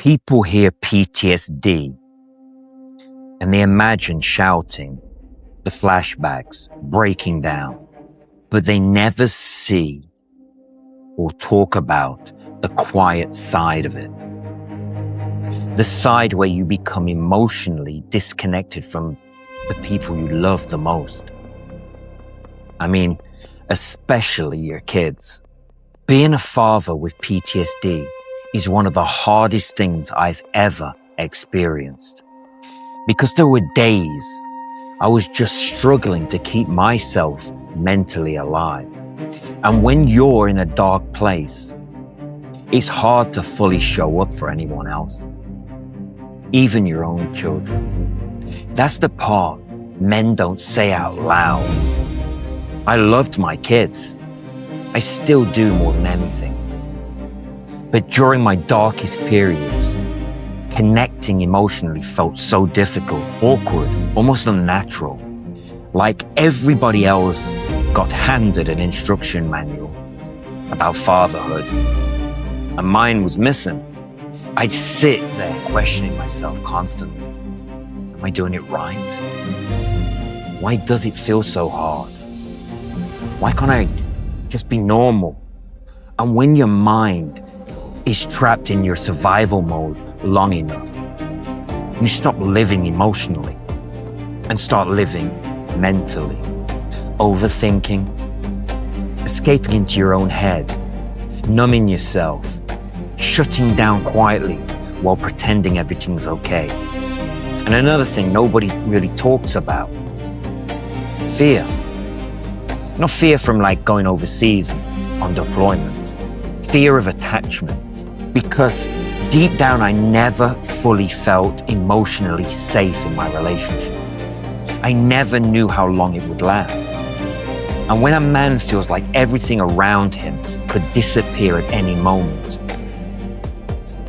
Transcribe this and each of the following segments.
People hear PTSD and they imagine shouting, the flashbacks, breaking down, but they never see or talk about the quiet side of it. The side where you become emotionally disconnected from the people you love the most. I mean, especially your kids. Being a father with PTSD is one of the hardest things I've ever experienced. Because there were days I was just struggling to keep myself mentally alive. And when you're in a dark place, it's hard to fully show up for anyone else, even your own children. That's the part men don't say out loud. I loved my kids. I still do more than anything. But during my darkest periods, connecting emotionally felt so difficult, awkward, almost unnatural. Like everybody else got handed an instruction manual about fatherhood, and mine was missing. I'd sit there questioning myself constantly. Am I doing it right? Why does it feel so hard? Why can't I just be normal? And when your mind is trapped in your survival mode long enough, you stop living emotionally and start living mentally, overthinking, escaping into your own head, numbing yourself, shutting down quietly while pretending everything's okay. And another thing nobody really talks about, fear. Not fear from like going overseas on deployment, fear of attachment. Because deep down, I never fully felt emotionally safe in my relationship. I never knew how long it would last. And when a man feels like everything around him could disappear at any moment,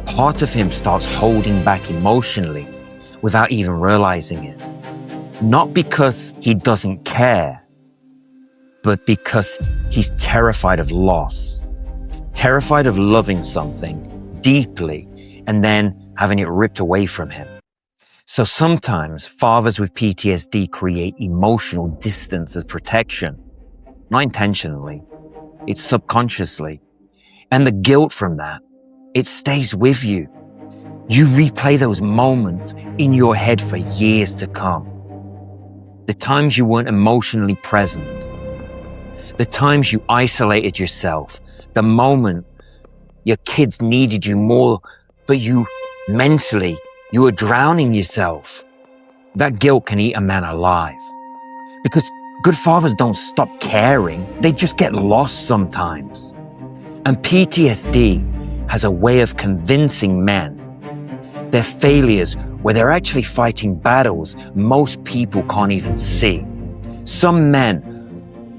part of him starts holding back emotionally without even realizing it. Not because he doesn't care, but because he's terrified of loss, terrified of loving something deeply and then having it ripped away from him. So sometimes fathers with PTSD create emotional distance as protection. Not intentionally, it's subconsciously. And the guilt from that, it stays with you. You replay those moments in your head for years to come. The times you weren't emotionally present, the times you isolated yourself, the moment your kids needed you more, but you were drowning yourself. That guilt can eat a man alive. Because good fathers don't stop caring, they just get lost sometimes. And PTSD has a way of convincing men they're failures where they're actually fighting battles most people can't even see. Some men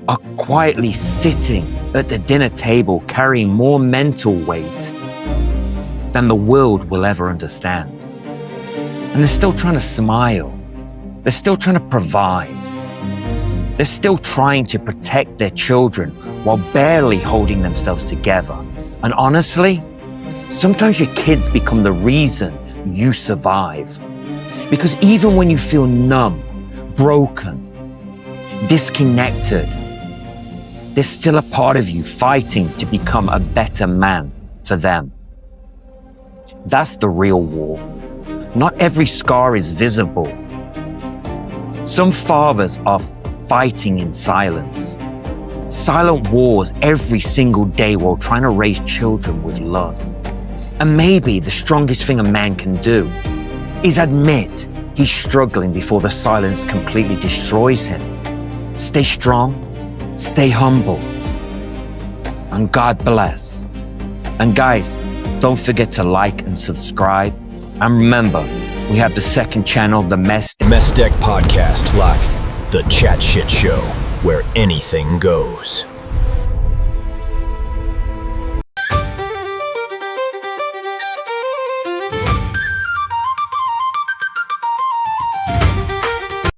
are quietly sitting at the dinner table carrying more mental weight than the world will ever understand. And they're still trying to smile. They're still trying to provide. They're still trying to protect their children while barely holding themselves together. And honestly, sometimes your kids become the reason you survive. Because even when you feel numb, broken, disconnected, there's still a part of you fighting to become a better man for them. That's the real war. Not every scar is visible. Some fathers are fighting in silence. Silent wars every single day while trying to raise children with love. And maybe the strongest thing a man can do is admit he's struggling before the silence completely destroys him. Stay strong. Stay humble, and God bless. And guys, don't forget to like and subscribe. And remember, we have the second channel, the Mess Deck Podcast, like the chat shit show where anything goes.